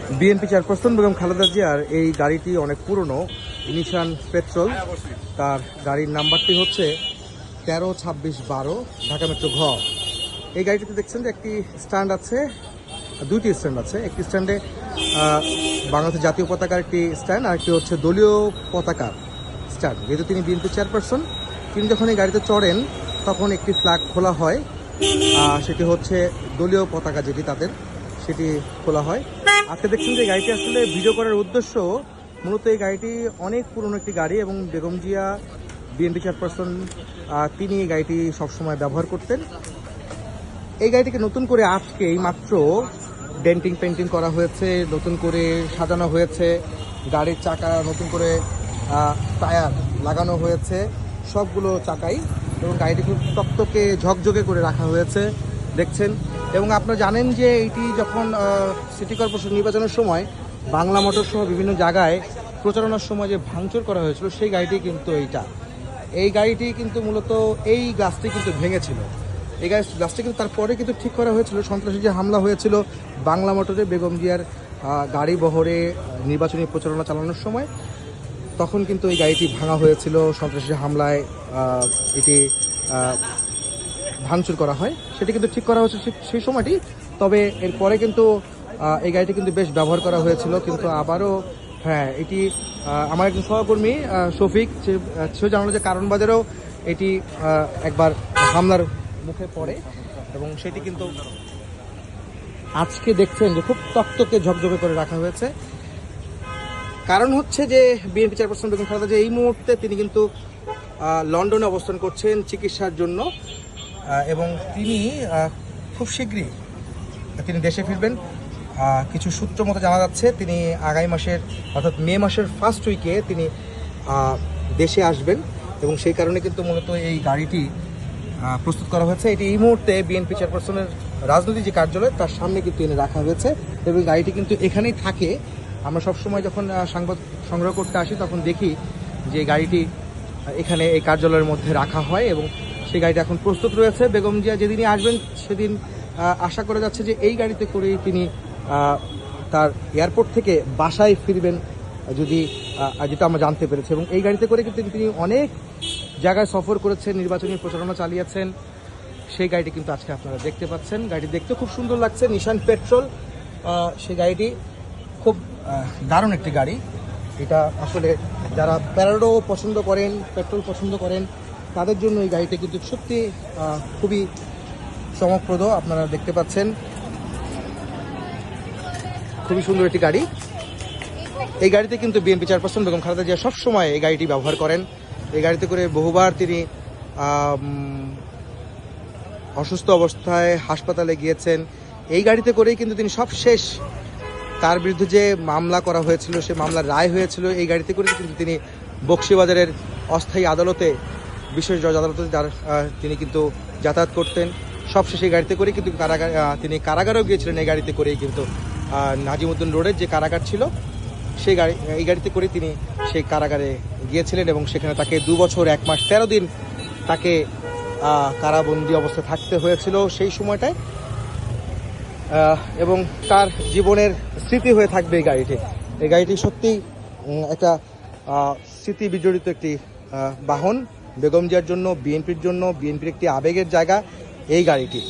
BNP chairperson Begum Khaleda জিয়ার এই গাড়িটি অনেক পুরনো, নিশান পেট্রোল। তার গাড়ির নাম্বারটি হচ্ছে 132612 ঢাকা মেট্রো ঘ। এই গাড়িটিতে দেখছেন যে একটি স্ট্যান্ড আছে, দুইটি স্ট্যান্ড আছে। একটি স্ট্যান্ডে বাংলাদেশের জাতীয় পতাকার একটি স্ট্যান্ড, আর একটি হচ্ছে দলীয় পতাকার স্ট্যান্ড। যেহেতু তিনি বিএনপি চেয়ারপারসন, তিনি যখন এই গাড়িতে চড়েন তখন একটি ফ্ল্যাগ খোলা হয়, সেটি হচ্ছে দলীয় পতাকা যেটি তাদের, সেটি খোলা হয়। আজকে দেখছেন যে গাড়িটি আসলে ভিডিও করার উদ্দেশ্য, মূলত এই গাড়িটি অনেক পুরনো একটি গাড়ি এবং বেগম জিয়া বিএনপি চেয়ারপারসন তিনি এই গাড়িটি সবসময় ব্যবহার করতেন। এই গাড়িটিকে নতুন করে আজকে এই মাত্র ডেন্টিং পেন্টিং করা হয়েছে, নতুন করে সাজানো হয়েছে, গাড়ির চাকা নতুন করে টায়ার লাগানো হয়েছে সবগুলো চাকাই, এবং গাড়িটি খুব টকটকে ঝকঝকে করে রাখা হয়েছে দেখছেন। এবং আপনারা জানেন যে এইটি যখন সিটি কর্পোরেশন নির্বাচনের সময় বাংলা মোটর সহ বিভিন্ন জায়গায় প্রচারণার সময় যে ভাঙচুর করা হয়েছিল, সেই গাড়িটি কিন্তু এই গাড়িটি কিন্তু মূলত এই গাছটি কিন্তু ভেঙেছিল। এই গাছটি কিন্তু তারপরে কিন্তু ঠিক করা হয়েছিল। সন্ত্রাসী যে হামলা হয়েছিল বাংলা মোটরে বেগম জিয়ার গাড়ি বহরে নির্বাচনী প্রচারণা চালানোর সময়, তখন কিন্তু এই গাড়িটি ভাঙা হয়েছিল। সন্ত্রাসী হামলায় এটি ভাঙচুর করা হয়, সেটি কিন্তু ঠিক করা হয়েছে সেই সময়টি। তবে এরপরে কিন্তু এই গাড়িটি কিন্তু বেশ ব্যবহার করা হয়েছিল, কিন্তু আবারও হ্যাঁ, এটি আমার একজন সহকর্মী শফিক সে জানালো যে কারণ বাজারেও এটি একবার হামলার মুখে পড়ে, এবং সেটি কিন্তু আজকে দেখছেন যে খুব তকতকে ঝকঝকে করে রাখা হয়েছে। কারণ হচ্ছে যে বিএনপি চেয়ারপারসন বেগম খালেদা জিয়া এই মুহূর্তে তিনি কিন্তু লন্ডনে অবস্থান করছেন চিকিৎসার জন্য, এবং তিনি খুব শীঘ্রই তিনি দেশে ফিরবেন। কিছু সূত্র মতো জানা যাচ্ছে তিনি আগামী মাসের অর্থাৎ মে মাসের ফার্স্ট উইকে তিনি দেশে আসবেন, এবং সেই কারণে কিন্তু মূলত এই গাড়িটি প্রস্তুত করা হয়েছে। এটি এই মুহূর্তে বিএনপি চেয়ারপারসনের রাজনৈতিক যে কার্যালয় তার সামনে কিন্তু এনে রাখা হয়েছে, এবং গাড়িটি কিন্তু এখানেই থাকে। আমরা সবসময় যখন সংবাদ সংগ্রহ করতে আসি তখন দেখি যে গাড়িটি এখানে এই কার্যালয়ের মধ্যে রাখা হয়, এবং সেই গাড়িটা এখন প্রস্তুত রয়েছে। বেগম জিয়া যেদিনই আসবেন সেদিন আশা করা যাচ্ছে যে এই গাড়িতে করেই তিনি তার এয়ারপোর্ট থেকে বাসায় ফিরবেন, যেটা আমরা জানতে পেরেছি। এবং এই গাড়িতে করে কিন্তু তিনি অনেক জায়গায় সফর করেছেন, নির্বাচনী প্রচারণা চালিয়েছেন। সেই গাড়িটি কিন্তু আজকে আপনারা দেখতে পাচ্ছেন। গাড়িটি দেখতে খুব সুন্দর লাগছে, নিশান পেট্রোল। সেই গাড়িটি খুব দারুণ একটি গাড়ি। এটা আসলে যারা প্যারাডো পছন্দ করেন, পেট্রোল পছন্দ করেন, তাদের জন্য এই গাড়িটি কিন্তু সত্যি খুবই চমকপ্রদ। আপনারা দেখতে পাচ্ছেন খুবই সুন্দর একটি গাড়ি। এই গাড়িতে কিন্তু বিএনপি চেয়ারপারসন বেগম খালেদা জিয়া সবসময় এই গাড়িটি ব্যবহার করেন। এই গাড়িতে করে বহুবার তিনি অসুস্থ অবস্থায় হাসপাতালে গিয়েছেন। এই গাড়িতে করেই কিন্তু তিনি সবশেষ তার বিরুদ্ধে যে মামলা করা হয়েছিল, সে মামলার রায় হয়েছিল এই গাড়িতে করে কিন্তু তিনি বকশীবাজারের অস্থায়ী আদালতে, বিশেষ জজ আদালতে তিনি কিন্তু যাতায়াত করতেন। সবশেষে এই গাড়িতে করেই কিন্তু তিনি কারাগারেও গিয়েছিলেন। এই গাড়িতে করেই কিন্তু নাজিমউদ্দিন রোডের যে কারাগার ছিল এই গাড়িতে করে তিনি সেই কারাগারে গিয়েছিলেন, এবং সেখানে তাকে 2 বছর 1 মাস 13 দিন তাকে কারাবন্দি অবস্থায় থাকতে হয়েছিল সেই সময়টায়। এবং তার জীবনের স্মৃতি হয়ে থাকবে এই গাড়িটি সত্যি একটা স্মৃতি বিজড়িত একটি বাহন বেগম জিয়ার জন্য, বিএনপির জন্য। বিএনপির একটি আবেগের জায়গা এই গাড়িটি।